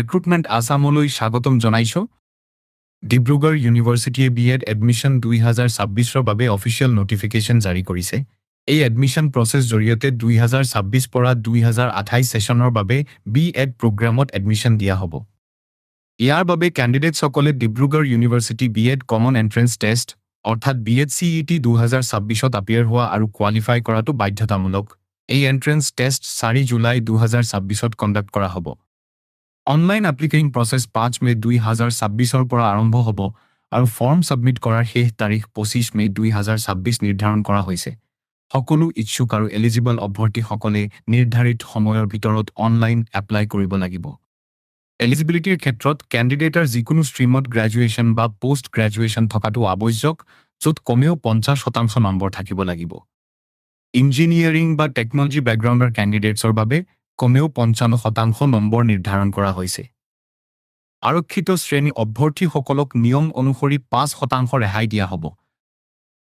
Recruitment আছামলৈ স্বাগতম জনাইছো। Dibrugarh ইউনিভাৰ্চিটিয়ে BEd admission 2026ৰ বাবে অফিচিয়েল নটিফিকেশ্যন জাৰি কৰিছে। এই এডমিশ্যন প্ৰচেছ জৰিয়তে 2026 পৰা 2028 ছেছনৰ বাবে বিএড প্ৰগ্ৰামত এডমিশ্যন দিয়া হ'ব। ইয়াৰ বাবে কেণ্ডিডেটসকলে Dibrugarh university B Ed common entrance test অৰ্থাৎ বিএড CET 2026ত এপিয়াৰ হোৱা আৰু কোৱালিফাই কৰাটো বাধ্যতামূলক। এই এণ্ট্ৰেন্স টেষ্ট 4 জুলাই 2026ত কণ্ডাক্ট কৰা হ'ব। অনলাইন এপ্লিকেশ্যন প্ৰচেছ 5 মে 2026ৰ পৰা আৰম্ভ হ'ব আৰু ফৰ্ম ছাবমিট কৰাৰ শেষ তাৰিখ 25 মে 2026 নিৰ্ধাৰণ কৰা হৈছে। সকলো ইচ্ছুক আৰু এলিজিবল অভ্যৰ্থীসকলে নিৰ্ধাৰিত সময়ৰ ভিতৰত অনলাইন এপ্লাই কৰিব লাগিব। এলিজিবিলিটিৰ ক্ষেত্ৰত কেণ্ডিডেটৰ যিকোনো ষ্ট্ৰীমত গ্ৰেজুৱেশ্যন বা পোষ্ট গ্ৰেজুৱেশ্যন থকাটো আৱশ্যক, য'ত কমেও 50% নম্বৰ থাকিব লাগিব। ইঞ্জিনিয়াৰিং বা টেকনলজি বেকগ্ৰাউণ্ডৰ কেণ্ডিডেটছৰ বাবে কমেও 55% নম্বৰ নিৰ্ধাৰণ কৰা হৈছে। আৰক্ষিত শ্ৰেণী অভ্যৰ্থীসকলক নিয়ম অনুসৰি 5% ৰেহাই দিয়া হ'ব।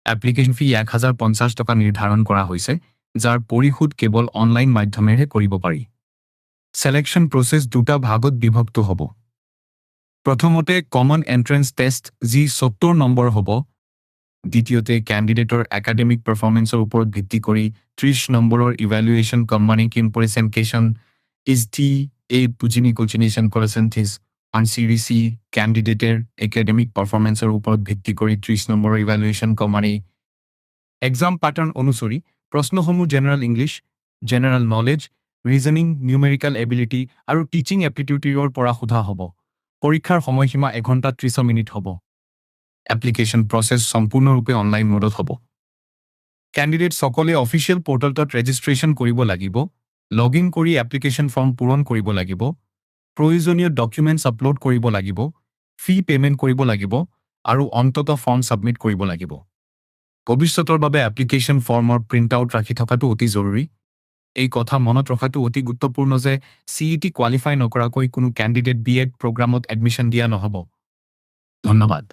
এপ্লিকেশ্যন ফি 1050 টকা নিৰ্ধাৰণ কৰা হৈছে, যাৰ পৰিশোধ কেৱল অনলাইন মাধ্যমেৰে কৰিব পাৰি। ছিলেকশ্যন প্ৰচেছ দুটা ভাগত বিভক্ত হ'ব। প্ৰথমতে কমন এণ্ট্ৰেন্স টেষ্ট, যি 70 নম্বৰ হ'ব। দ্বিতীয়তে কেণ্ডিডেটৰ একাডেমিক পাৰফৰ্মেন্সৰ ওপৰত ভিত্তি কৰি 30 নম্বৰৰ ইভ্যালুৱেশ্যন কম্পাৰিছন CDC কেণ্ডিডেটৰ একাডেমিক পাৰফৰ্মেন্সৰ ওপৰত ভিত্তি কৰি 30 নম্বৰৰ ইভ্যালুৱেশ্যন এক্সাম পেটাৰ্ণ অনুসৰি প্ৰশ্নসমূহ general English, general knowledge, reasoning, numerical ability আৰু টিচিং এপ্টিটিউডৰ পৰা সোধা হ'ব। পৰীক্ষাৰ সময়সীমা 1 ঘণ্টা 30 মিনিট হ'ব। এপ্লিকেশ্যন প্ৰচেছ সম্পূৰ্ণৰূপে অনলাইন মোডত হ'ব। কেণ্ডিডেটসকলে অফিচিয়েল পৰ্টেলত ৰেজিষ্ট্ৰেশ্যন কৰিব লাগিব, লগ ইন কৰি এপ্লিকেশ্যন ফৰ্ম পূৰণ কৰিব লাগিব, প্ৰয়োজনীয় ডকুমেণ্টছ আপলোড কৰিব লাগিব, ফি পে'মেণ্ট কৰিব লাগিব আৰু অন্ততঃ ফৰ্ম ছাবমিট কৰিব লাগিব। ভৱিষ্যতৰ বাবে এপ্লিকেশ্যন ফৰ্মৰ প্ৰিণ্ট আউট ৰাখি থকাটো অতি জৰুৰী। এই কথা মনত ৰখাটো অতি গুৰুত্বপূৰ্ণ যে CET কোৱালিফাই নকৰাকৈ কোনো কেণ্ডিডেট বিএড প্ৰগ্ৰামত এডমিশ্যন দিয়া নহ'ব। ধন্যবাদ।